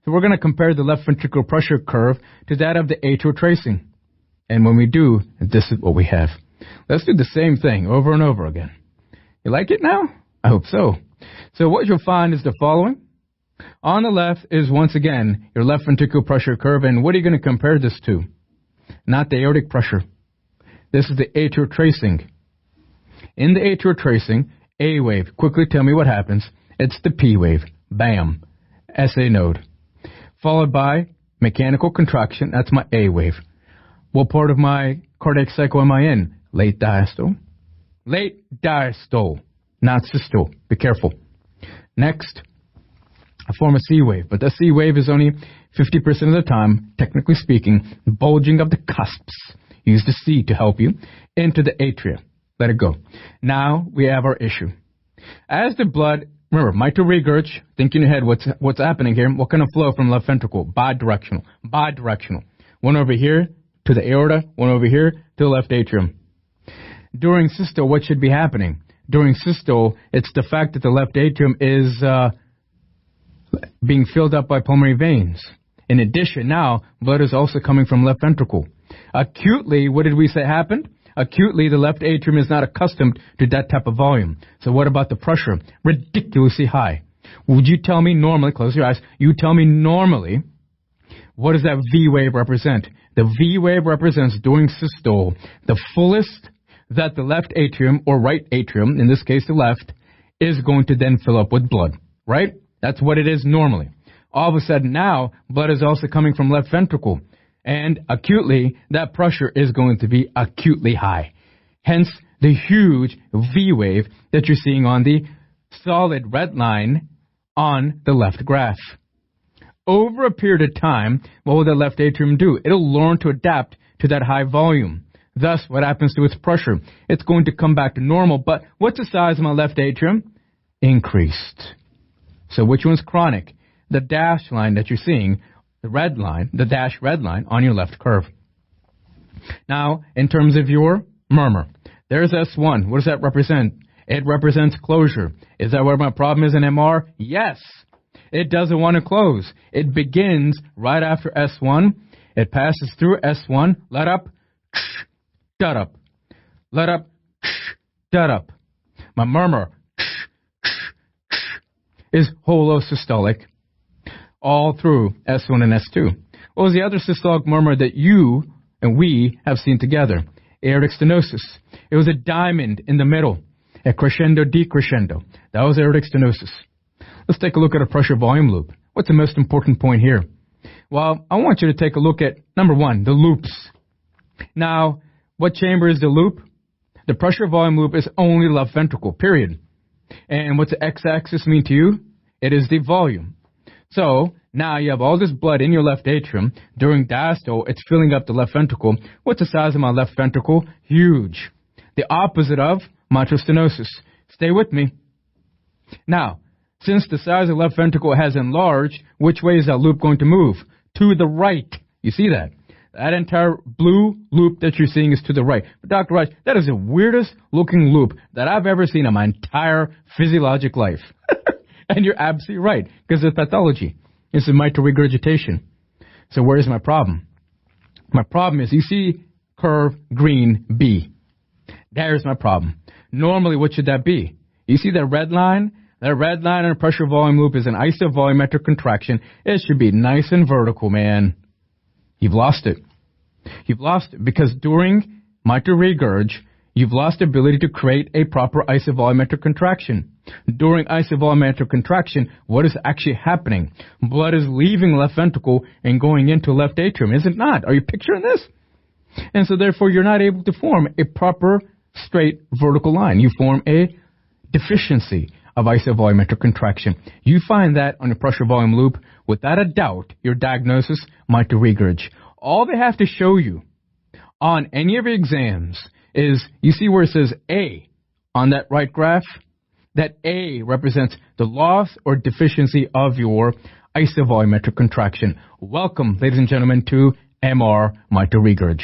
So we're going to compare the left ventricular pressure curve to that of the atrial tracing. And when we do, this is what we have. Let's do the same thing over and over again. You like it now? I hope so. So what you'll find is the following. On the left is, once again, your left ventricular pressure curve. And what are you going to compare this to? Not the aortic pressure. This is the atrial tracing. In the atrial tracing, A wave. Quickly tell me what happens. It's the P wave. Bam. SA node. Followed by mechanical contraction. That's my A wave. What part of my cardiac cycle am I in? Late diastole. Late diastole, not systole. Be careful. Next, I form a C wave, but the C wave is only 50% of the time, technically speaking, bulging of the cusps. Use the C to help you into the atria. Let it go. Now we have our issue. As the blood, remember, mitral regurg, think in your head what's happening here. What kind of flow from left ventricle? Bidirectional. Bidirectional. One over here to the aorta, one over here to the left atrium. During systole, what should be happening? During systole, it's the fact that the left atrium is being filled up by pulmonary veins. In addition, now, blood is also coming from left ventricle. Acutely, what did we say happened? Acutely, the left atrium is not accustomed to that type of volume. So what about the pressure? Ridiculously high. Would you tell me normally, close your eyes, you tell me normally, what does that V wave represent? The V wave represents, during systole, the fullest that the left atrium, or right atrium, in this case the left, is going to then fill up with blood, right? That's what it is normally. All of a sudden now, blood is also coming from left ventricle. And acutely, that pressure is going to be acutely high. Hence, the huge V wave that you're seeing on the solid red line on the left graph. Over a period of time, what will the left atrium do? It'll learn to adapt to that high volume. Thus, what happens to its pressure? It's going to come back to normal. But what's the size of my left atrium? Increased. So which one's chronic? The dashed line that you're seeing, the red line, the dashed red line on your left curve. Now, in terms of your murmur, there's S1. What does that represent? It represents closure. Is that where my problem is in MR? Yes. It doesn't want to close. It begins right after S1. It passes through S1. Let up. Shut up. Let up. Shut up. My murmur is holosystolic all through S1 and S2. What was the other systolic murmur that you and we have seen together? Aortic stenosis. It was a diamond in the middle, a crescendo decrescendo. That was aortic stenosis. Let's take a look at a pressure volume loop. What's the most important point here? Well, I want you to take a look at, number one, the loops. Now, what chamber is the loop? The pressure volume loop is only left ventricle, period. And what's the x-axis mean to you? It is the volume. So, now you have all this blood in your left atrium. During diastole, it's filling up the left ventricle. What's the size of my left ventricle? Huge. The opposite of mitral stenosis. Stay with me. Now, since the size of the left ventricle has enlarged, which way is that loop going to move? To the right. You see that? That entire blue loop that you're seeing is to the right. But Dr. Raj, that is the weirdest looking loop that I've ever seen in my entire physiologic life. And you're absolutely right, because it's pathology. It's a mitral regurgitation. So where's my problem? My problem is, you see curve green B. There's my problem. Normally, what should that be? You see that red line? That red line on a pressure volume loop is an isovolumetric contraction. It should be nice and vertical, man. You've lost it. You've lost it because during mitral regurg, you've lost the ability to create a proper isovolumetric contraction. During isovolumetric contraction, what is actually happening? Blood is leaving left ventricle and going into left atrium, is it not? Are you picturing this? And so therefore, you're not able to form a proper straight vertical line. You form a deficiency of isovolumetric contraction. You find that on a pressure volume loop, without a doubt, your diagnosis, mitral regurg. All they have to show you on any of your exams is, you see where it says A on that right graph? That A represents the loss or deficiency of your isovolumetric contraction. Welcome, ladies and gentlemen, to MR mitral regurg.